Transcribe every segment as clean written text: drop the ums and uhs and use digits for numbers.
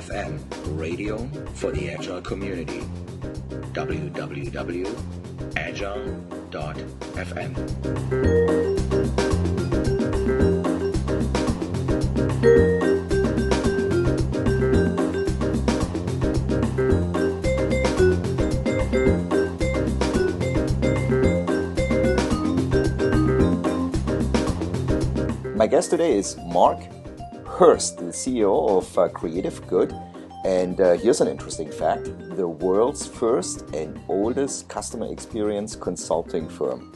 Agile.FM, radio for the Agile community. www.agile.fm. My guest today is Mark Hurst, the CEO of Creative Good. And here's an interesting fact. The world's first and oldest customer experience consulting firm.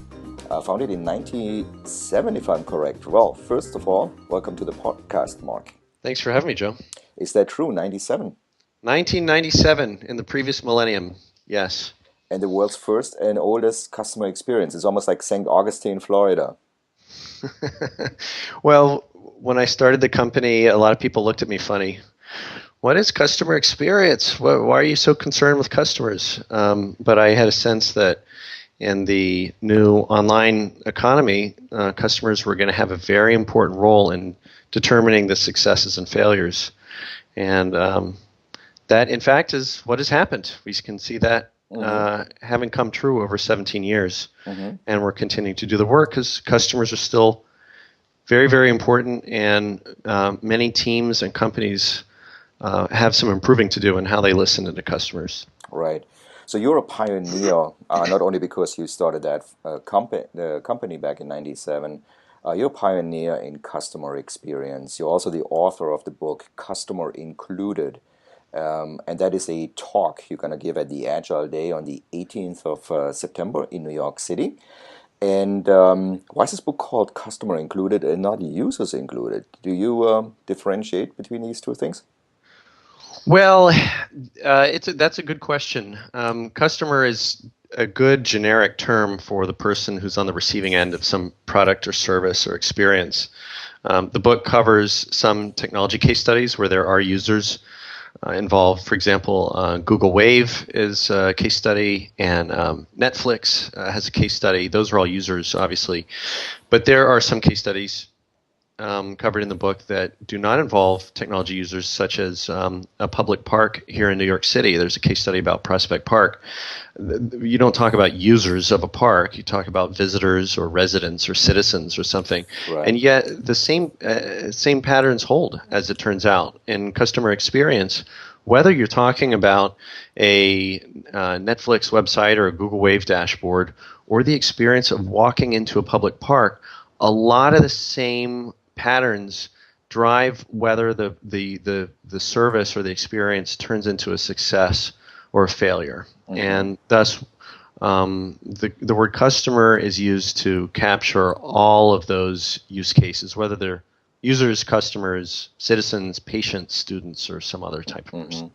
Founded in 1997, if I'm correct. Well, first of all, welcome to the podcast, Mark. Thanks for having me, Joe. Is that true, 97? 1997, in the previous millennium, yes. And the world's first and oldest customer experience. It's almost like St. Augustine, Florida. Well, when I started the company, a lot of people looked at me funny. What is customer experience? Why are you so concerned with customers? But I had a sense that in the new online economy, customers were going to have a very important role in determining the successes and failures. And that, in fact, is what has happened. We can see that having come true over 17 years. And we're continuing to do the work because customers are still very, very important, and many teams and companies have some improving to do in how they listen to the customers. Right. So you're a pioneer, not only because you started that company back in 97, you're a pioneer in customer experience. You're also the author of the book Customer Included. And that is a talk you're going to give at the Agile Day on the 18th of September in New York City. And why is this book called Customer Included and not Users Included? Do you differentiate between these two things? Well, that's a good question. Customer is a good generic term for the person who's on the receiving end of some product or service or experience. The book covers some technology case studies where there are users involved. For example, Google Wave is a case study, and Netflix has a case study. Those are all users, obviously. But there are some case studies covered in the book that do not involve technology users, such as a public park here in New York City. There's a case study about Prospect Park. You don't talk about users of a park. You talk about visitors or residents or citizens or something. Right. And yet the same patterns hold, as it turns out, in customer experience. Whether you're talking about a Netflix website or a Google Wave dashboard or the experience of walking into a public park, a lot of the same patterns drive whether the service or the experience turns into a success or a failure. And thus, the word customer is used to capture all of those use cases, whether they're users, customers, citizens, patients, students, or some other type of person.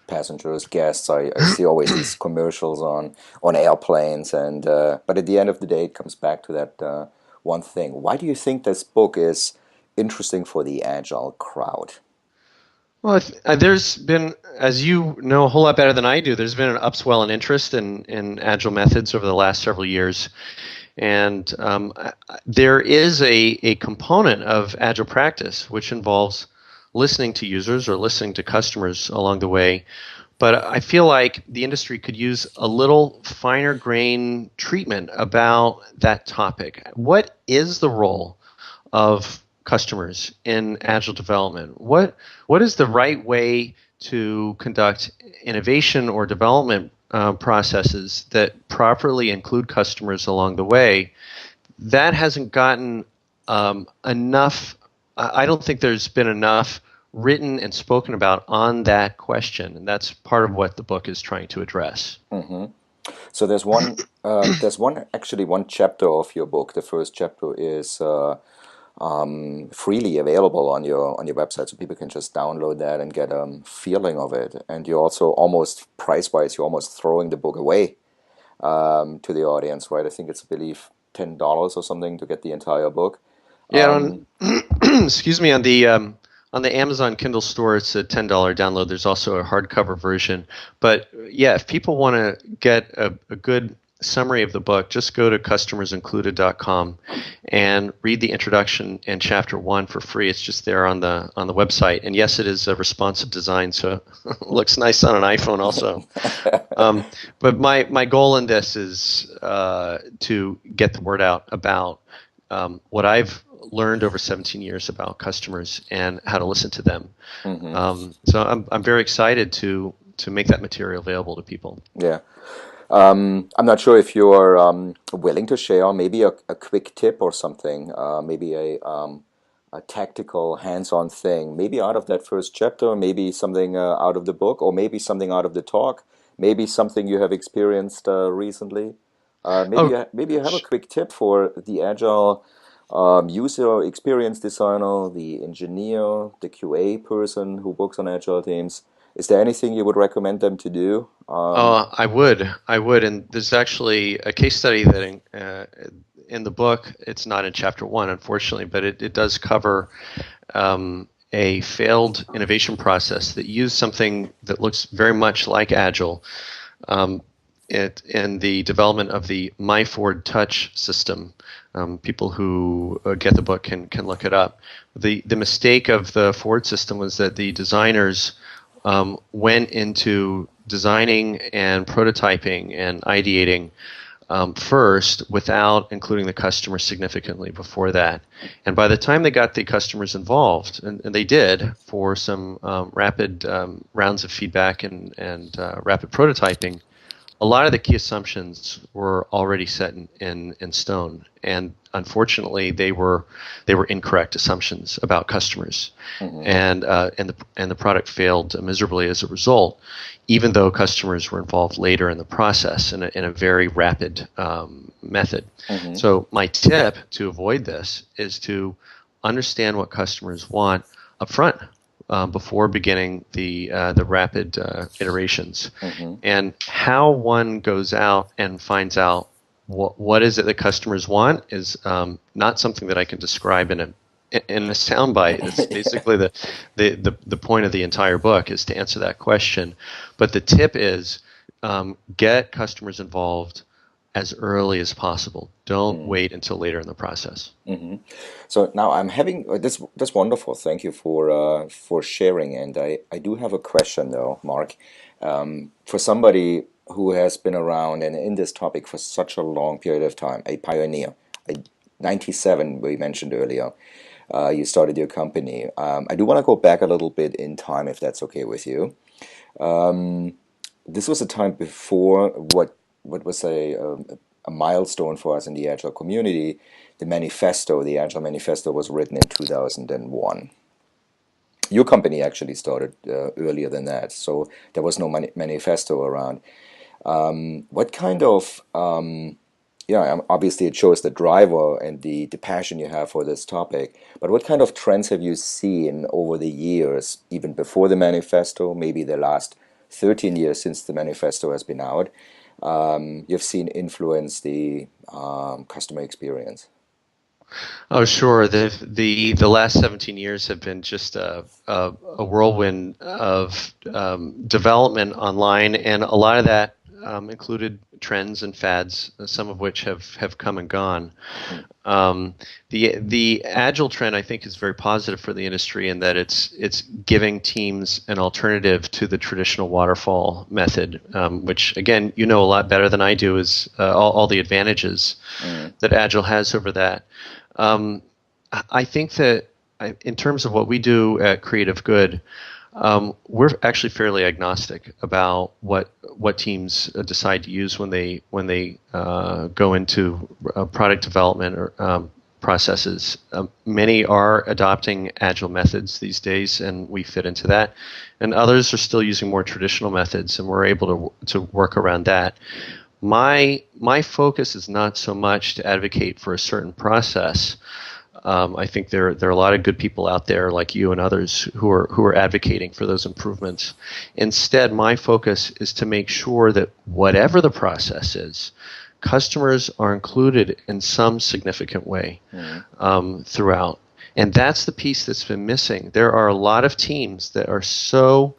Passengers, guests. I see always these commercials on airplanes, and but at the end of the day, it comes back to that one thing. Why do you think this book is interesting for the Agile crowd? Well, there's been, as you know a whole lot better than I do, there's been an upswell in interest in Agile methods over the last several years. And there is a component of Agile practice which involves listening to users or listening to customers along the way. But I feel like the industry could use a little finer grain treatment about that topic. What is the role of customers in Agile development? What is the right way to conduct innovation or development processes that properly include customers along the way? That hasn't gotten enough. I don't think there's been enough written and spoken about on that question, and that's part of what the book is trying to address. So there's one chapter of your book. The first chapter is freely available on your website, so people can just download that and get a feeling of it. And you're also almost price-wise, you're almost throwing the book away to the audience, right? I think it's, I believe, $10 or something to get the entire book. Yeah, excuse me, on the Amazon Kindle store, it's a $10 download. There's also a hardcover version. But yeah, if people want to get a good summary of the book, just go to customersincluded.com and read the introduction and chapter 1 for free. It's just there on the website. And yes, it is a responsive design, so it looks nice on an iPhone also. But my goal in this is to get the word out about what I've learned over 17 years about customers and how to listen to them. So I'm very excited to make that material available to people. Yeah. I'm not sure if you're willing to share maybe a quick tip or something, maybe a tactical hands-on thing, maybe out of that first chapter, maybe something out of the book, or maybe something out of the talk, maybe something you have experienced recently. Maybe you have a quick tip for the Agile user experience designer, the engineer, the QA person who works on Agile teams. Is there anything you would recommend them to do? I would, and there's actually a case study that in the book. It's not in chapter 1, unfortunately, but it does cover a failed innovation process that used something that looks very much like Agile in the development of the My Ford Touch system. People who get the book can look it up. The mistake of the Ford system was that the designers went into designing and prototyping and ideating first without including the customer significantly before that. And by the time they got the customers involved, and they did for some rapid rounds of feedback and rapid prototyping, a lot of the key assumptions were already set in stone, and unfortunately, they were incorrect assumptions about customers, and the product failed miserably as a result, even though customers were involved later in the process in a very rapid method. So my tip to avoid this is to understand what customers want up front. Before beginning the rapid iterations, and how one goes out and finds out what is it that customers want is not something that I can describe in a soundbite. It's basically the point of the entire book is to answer that question. But the tip is get customers involved as early as possible. Don't wait until later in the process. So now I'm having that's wonderful. Thank you for sharing. And I do have a question though, Mark. For somebody who has been around and in this topic for such a long period of time, a pioneer. 97 we mentioned earlier. You started your company. I do want to go back a little bit in time, if that's okay with you. This was a time before what was a milestone for us in the Agile community. The manifesto, the Agile Manifesto, was written in 2001. Your company actually started earlier than that, so there was no manifesto around. What kind of, obviously it shows the driver and the passion you have for this topic, but what kind of trends have you seen over the years, even before the manifesto, maybe the last 13 years since the manifesto has been out, you've seen influence the customer experience? Oh, sure. The last 17 years have been just a whirlwind of development online, and a lot of that included trends and fads, some of which have come and gone. The Agile trend, I think, is very positive for the industry in that it's giving teams an alternative to the traditional waterfall method, which, again, you know a lot better than I do, is all the advantages that Agile has over that. I think that in terms of what we do at Creative Good, we're actually fairly agnostic about what teams decide to use when they go into product development or processes. Many are adopting Agile methods these days, and we fit into that. And others are still using more traditional methods, and we're able to work around that. My focus is not so much to advocate for a certain process. I think there are a lot of good people out there like you and others who are advocating for those improvements. Instead, my focus is to make sure that whatever the process is, customers are included in some significant way throughout. And that's the piece that's been missing. There are a lot of teams that are so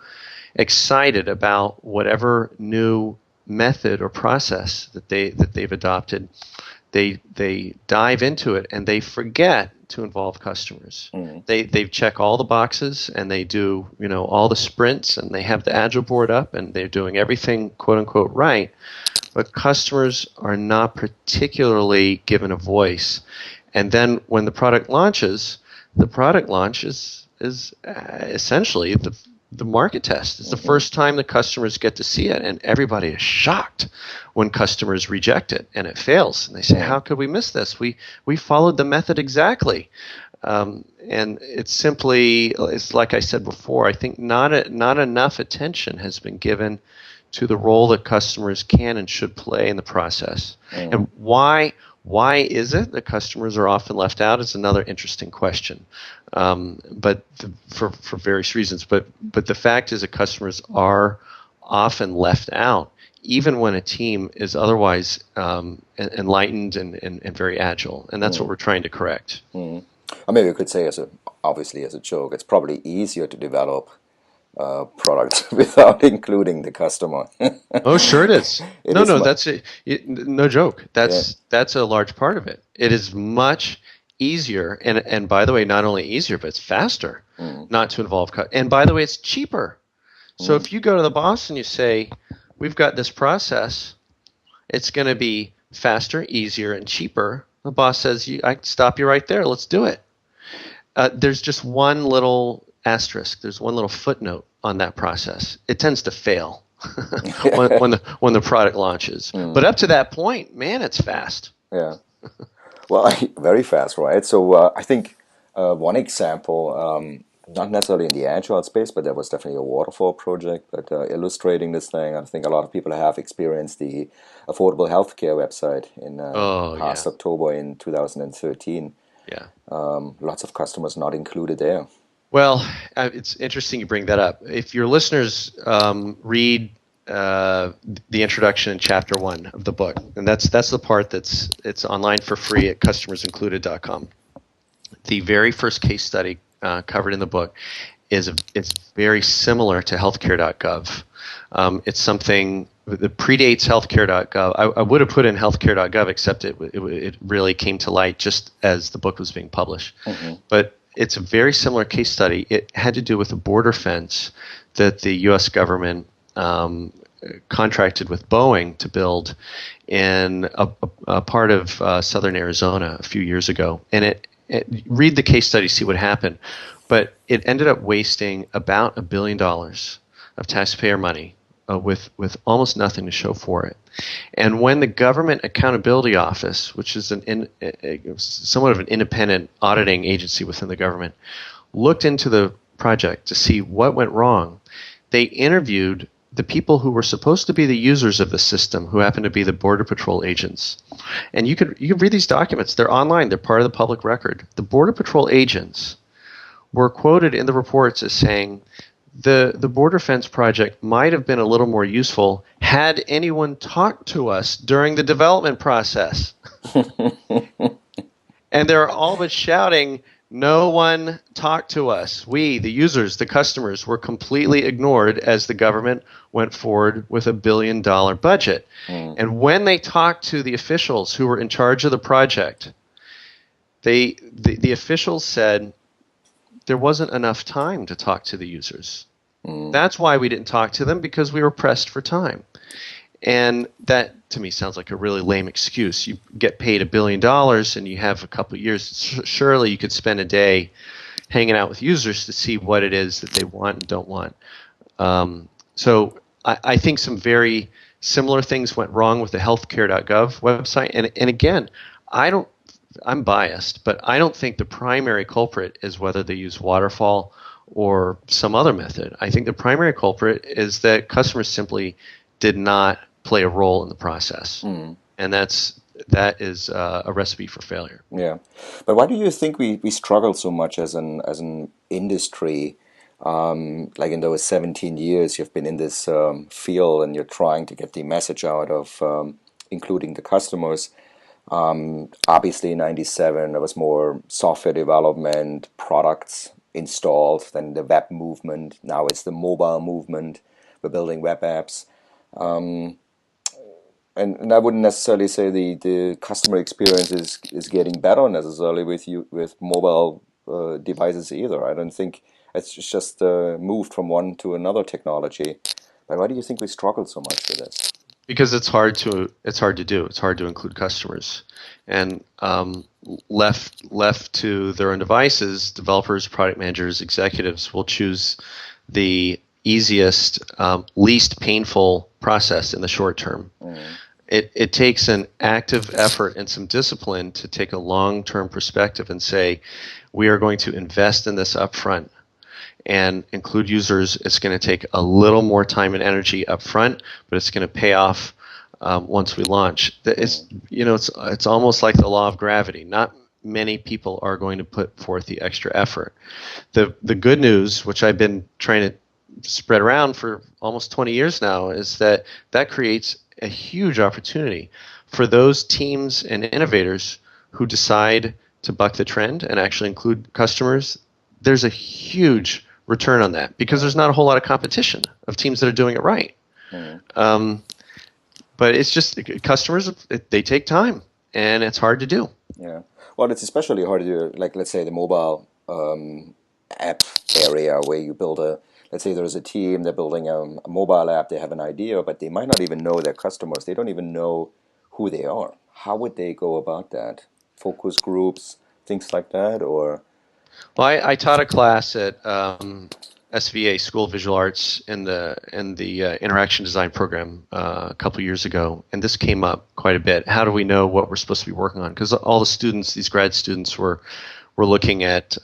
excited about whatever new method or process that they've adopted, they dive into it and they forget to involve customers. They check all the boxes and they do all the sprints and they have the Agile board up and they're doing everything quote unquote right, but customers are not particularly given a voice. And then when the product launches is essentially the market test. It's the first time the customers get to see it, and everybody is shocked when customers reject it and it fails. And they say, how could we miss this? We followed the method exactly. And it's like I said before, I think not enough attention has been given to the role that customers can and should play in the process. And why is it that customers are often left out is another interesting question. But for various reasons. But the fact is that customers are often left out, even when a team is otherwise enlightened and very agile. And that's what we're trying to correct. Or maybe we could say, obviously as a joke, it's probably easier to develop product without including the customer. Oh, sure it is. That's it. No joke. That's a large part of it. It is much easier, and by the way, not only easier, but it's faster not to involve and by the way, it's cheaper. So if you go to the boss and you say, we've got this process, it's going to be faster, easier, and cheaper. The boss says, I can stop you right there. Let's do it. There's just one little asterisk. There's one little footnote on that process. It tends to fail when the product launches. But up to that point, man, it's fast. Yeah. Well, very fast, right? So I think one example, not necessarily in the Agile space, but there was definitely a waterfall project, but illustrating this thing, I think a lot of people have experienced the Affordable Healthcare website in past October in 2013. Yeah. Lots of customers not included there. Well, it's interesting you bring that up. If your listeners read the introduction in Chapter 1 of the book, and that's the part it's online for free at customersincluded.com. The very first case study covered in the book it's very similar to healthcare.gov. It's something that predates healthcare.gov. I would have put in healthcare.gov, except it really came to light just as the book was being published. But it's a very similar case study. It had to do with a border fence that the U.S. government contracted with Boeing to build in a part of southern Arizona a few years ago. And read the case study, see what happened. But it ended up wasting about $1 billion of taxpayer money with almost nothing to show for it. And when the Government Accountability Office, which is somewhat of an independent auditing agency within the government, looked into the project to see what went wrong, they interviewed the people who were supposed to be the users of the system, who happened to be the Border Patrol agents. And you can read these documents. They're online. They're part of the public record. The Border Patrol agents were quoted in the reports as saying, the border fence project might have been a little more useful had anyone talked to us during the development process. And they're all but shouting, no one talked to us. We, the users, the customers, were completely ignored as the government went forward with $1 billion budget. And when they talked to the officials who were in charge of the project, the officials said, there wasn't enough time to talk to the users. That's why we didn't talk to them, because we were pressed for time. And that, to me, sounds like a really lame excuse. You get paid $1 billion and you have a couple of years. Surely you could spend a day hanging out with users to see what it is that they want and don't want. So I think some very similar things went wrong with the healthcare.gov website. And again, I'm biased, but I don't think the primary culprit is whether they use waterfall or some other method. I think the primary culprit is that customers simply did not play a role in the process. And that is a recipe for failure. Yeah. But why do you think we struggle so much as an industry? Like in those 17 years you've been in this field and you're trying to get the message out of including the customers. Obviously in 97 there was more software development, products installed, then the web movement. Now it's the mobile movement. We're building web apps. And I wouldn't necessarily say the customer experience is getting better necessarily with mobile devices either. I don't think it's just moved from one to another technology. But why do you think we struggle so much with this? Because it's hard to do. It's hard to include customers, and left to their own devices, developers, product managers, executives will choose the easiest, least painful process in the short term. It takes an active effort and some discipline to take a long-term perspective and say, we are going to invest in this upfront and include users. It's going to take a little more time and energy upfront, but it's going to pay off once we launch. It's almost like the law of gravity. Not many people are going to put forth the extra effort. The good news, which I've been trying to spread around for almost 20 years now, is that creates a huge opportunity for those teams and innovators who decide to buck the trend and actually include customers. There's a huge return on that because there's not a whole lot of competition of teams that are doing it right. But it's just customers, they take time, and it's hard to do. Yeah. Well, it's especially hard to do, like, let's say, the mobile app area where you build let's say there's a team, they're building a mobile app, they have an idea, but they might not even know their customers. They don't even know who they are. How would they go about that? Focus groups, things like that, or? Well, I taught a class at SVA, School of Visual Arts, in the interaction design program a couple years ago, and this came up quite a bit. How do we know what we're supposed to be working on? Because all the students, these grad students, were looking at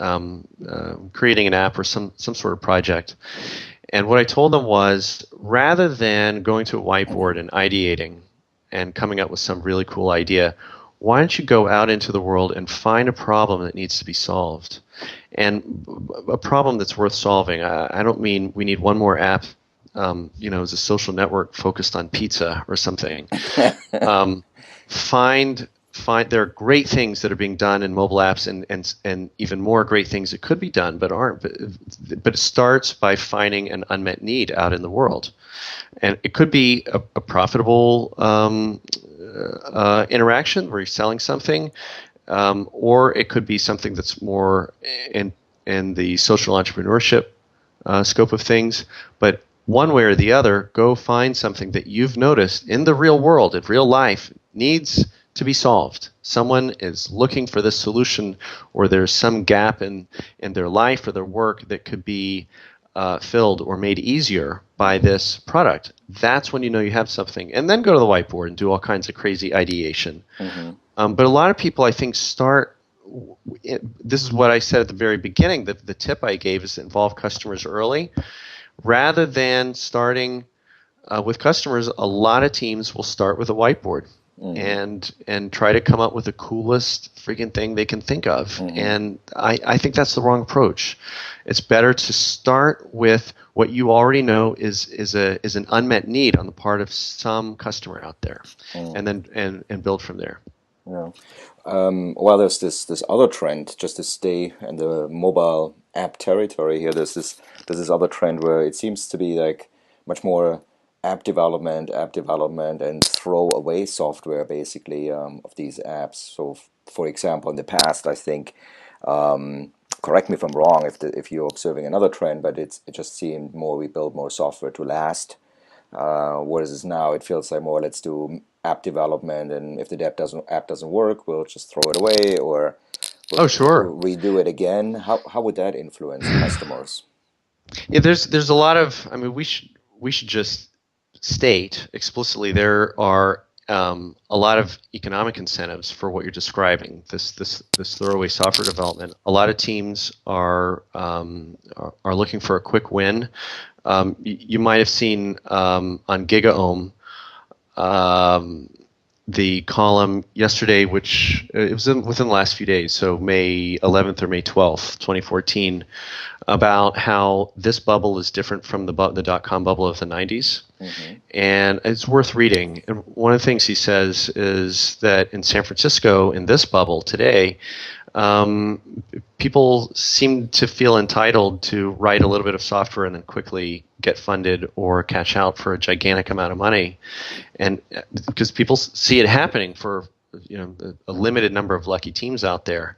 creating an app or some sort of project. And what I told them was, rather than going to a whiteboard and ideating and coming up with some really cool idea, why don't you go out into the world and find a problem that needs to be solved? And a problem that's worth solving. I don't mean we need one more app, as a social network focused on pizza or something. Find there are great things that are being done in mobile apps, and even more great things that could be done but aren't. But it starts by finding an unmet need out in the world, and it could be a profitable interaction where you're selling something, or it could be something that's more in the social entrepreneurship scope of things. But one way or the other, go find something that you've noticed in the real world, in real life, needs to be solved. Someone is looking for this solution, or there's some gap in their life or their work that could be filled or made easier by this product. That's when you know you have something. And then go to the whiteboard and do all kinds of crazy ideation. But a lot of people, I think, this is what I said at the very beginning, the tip I gave is to involve customers early. Rather than starting with customers, a lot of teams will start with a whiteboard. And try to come up with the coolest freaking thing they can think of. And I think that's the wrong approach. It's better to start with what you already know is an unmet need on the part of some customer out there, and then and build from there. Yeah. Well, there's this other trend, just to stay in the mobile app territory here. There's this other trend where it seems to be like much more app development, and throw away software basically of these apps. So, for example, in the past, I think, correct me if I'm wrong if you're observing another trend, but it just seemed more we build more software to last. Whereas now it feels like more let's do app development, and if the app doesn't work, we'll just throw it away or we'll redo it again. How would that influence customers? Yeah, there's a lot of. I mean, we should just state explicitly there are a lot of economic incentives for what you're describing. This throwaway software development. A lot of teams are looking for a quick win. You might have seen on GigaOM the column yesterday, which it was within the last few days, so May 11th or May 12th, 2014, about how this bubble is different from the dot-com bubble of the 90s. And it's worth reading. And one of the things he says is that in San Francisco, in this bubble today, people seem to feel entitled to write a little bit of software and then quickly get funded or cash out for a gigantic amount of money, and because people see it happening for a limited number of lucky teams out there,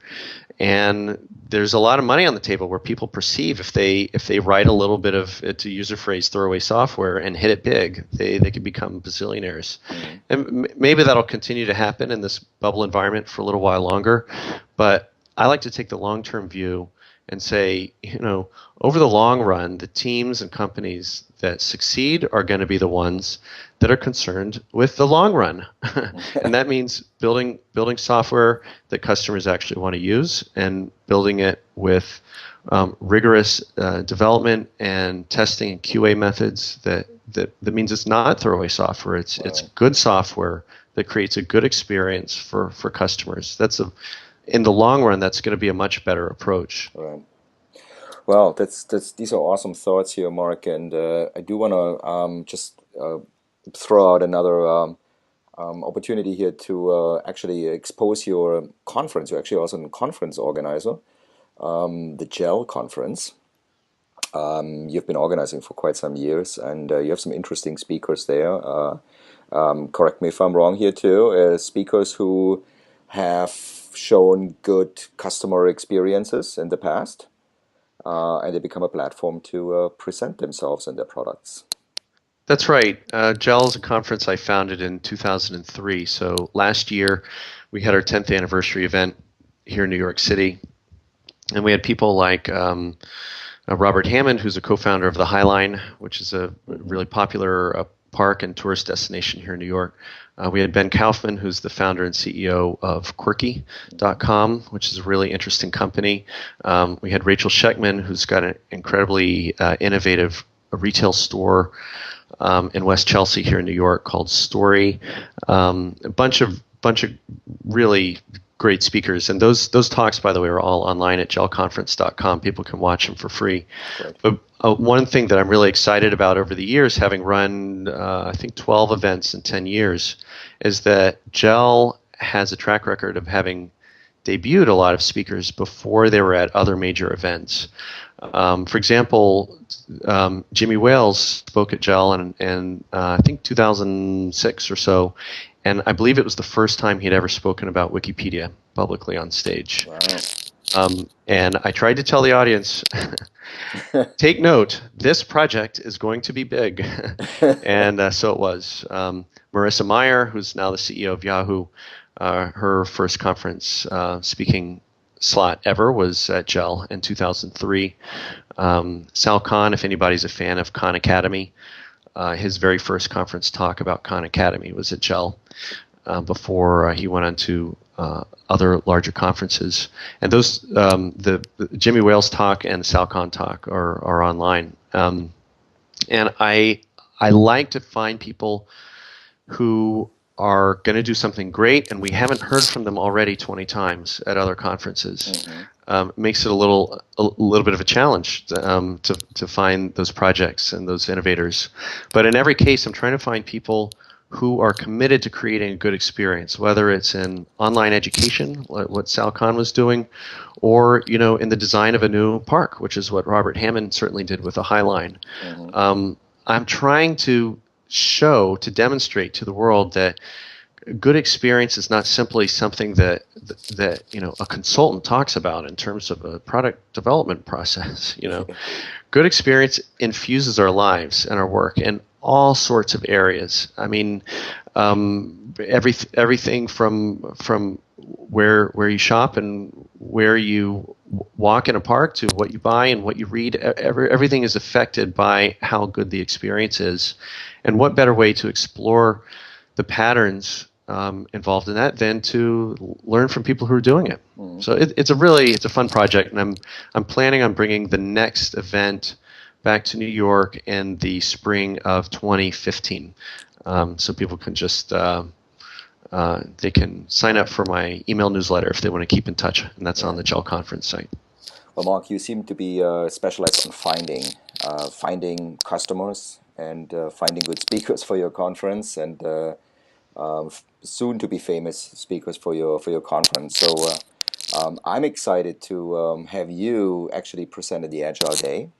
and there's a lot of money on the table where people perceive if they write a little bit of, to use a phrase, throwaway software and hit it big, they could become bazillionaires. And maybe that'll continue to happen in this bubble environment for a little while longer, but I like to take the long-term view and say, over the long run, the teams and companies that succeed are going to be the ones that are concerned with the long run. And that means building software that customers actually want to use, and building it with rigorous development and testing and QA methods that means it's not throwaway software. It's good software that creates a good experience for customers. In the long run, that's going to be a much better approach. Right. Well, these are awesome thoughts here, Mark, and I do want to just throw out another opportunity here to actually expose your conference. You're actually also a conference organizer, the GEL conference. You've been organizing for quite some years, and you have some interesting speakers there. Correct me if I'm wrong here too. Speakers who have shown good customer experiences in the past, and they become a platform to present themselves and their products. That's right. GEL is a conference I founded in 2003. So last year, we had our 10th anniversary event here in New York City, and we had people like Robert Hammond, who's a co-founder of the High Line, which is a really popular park and tourist destination here in New York. We had Ben Kaufman, who's the founder and CEO of Quirky.com, which is a really interesting company. We had Rachel Shechtman, who's got an incredibly innovative retail store in West Chelsea here in New York called Story. A bunch of really great speakers, and those talks, by the way, are all online at gelconference.com. People can watch them for free. Right. But one thing that I'm really excited about over the years, having run I think 12 events in 10 years, is that GEL has a track record of having debuted a lot of speakers before they were at other major events. For example, Jimmy Wales spoke at GEL in I think 2006 or so, and I believe it was the first time he'd ever spoken about Wikipedia publicly on stage. Wow. And I tried to tell the audience, take note, this project is going to be big. And so it was. Marissa Mayer, who's now the CEO of Yahoo, her first conference speaking slot ever was at GEL in 2003. Sal Khan, if anybody's a fan of Khan Academy, his very first conference talk about Khan Academy was at GEL before he went on to other larger conferences. And those, the Jimmy Wales talk and the Sal Khan talk are online. And I like to find people who are going to do something great, and we haven't heard from them already 20 times at other conferences. Mm-hmm. Makes it a little bit of a challenge to find those projects and those innovators. But in every case, I'm trying to find people who are committed to creating a good experience, whether it's in online education, what Sal Khan was doing, or in the design of a new park, which is what Robert Hammond certainly did with the High Line. Mm-hmm. I'm trying to demonstrate to the world that good experience is not simply something that a consultant talks about in terms of a product development process. Good experience infuses our lives and our work in all sorts of areas. I mean, everything from where you shop and where you walk in a park to what you buy and what you read. Everything is affected by how good the experience is. And what better way to explore the patterns involved in that than to learn from people who are doing it? Mm. So it's a fun project, and I'm planning on bringing the next event back to New York in the spring of 2015. So people can just they can sign up for my email newsletter if they want to keep in touch, and that's on the GEL conference site. Well, Mark, you seem to be specialized on finding customers and finding good speakers for your conference, and soon to be famous speakers for your conference. So I'm excited to have you actually present at the Agile Day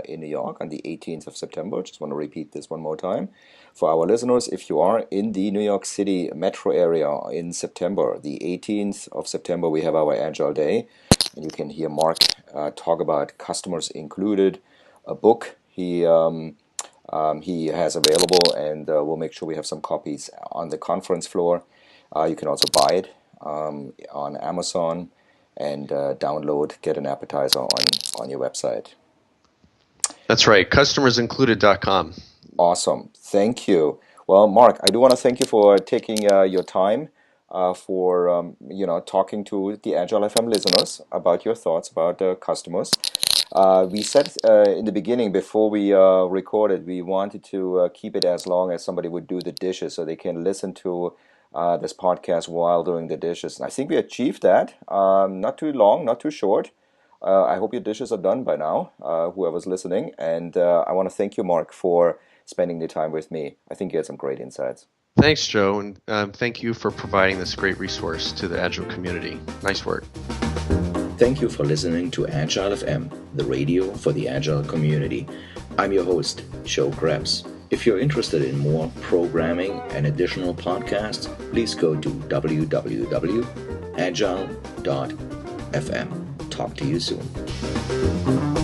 in New York on the 18th of September. Just want to repeat this one more time. For our listeners, if you are in the New York City metro area in September, the 18th of September, we have our Agile Day. And you can hear Mark talk about Customers Included, a book he has available, and we'll make sure we have some copies on the conference floor. You can also buy it on Amazon and download, get an appetizer on your website. That's right, customersincluded.com. Awesome. Thank you. Well, Mark, I do want to thank you for taking your time for talking to the Agile.FM listeners about your thoughts about customers. We said in the beginning, before we recorded, we wanted to keep it as long as somebody would do the dishes so they can listen to this podcast while doing the dishes. And I think we achieved that. Not too long, not too short. I hope your dishes are done by now, whoever's listening. And I want to thank you, Mark, for spending the time with me. I think you had some great insights. Thanks, Joe, and thank you for providing this great resource to the Agile community. Nice work. Thank you for listening to Agile.FM, the radio for the Agile community. I'm your host, Joe Krebs. If you're interested in more programming and additional podcasts, please go to www.agile.fm. Talk to you soon.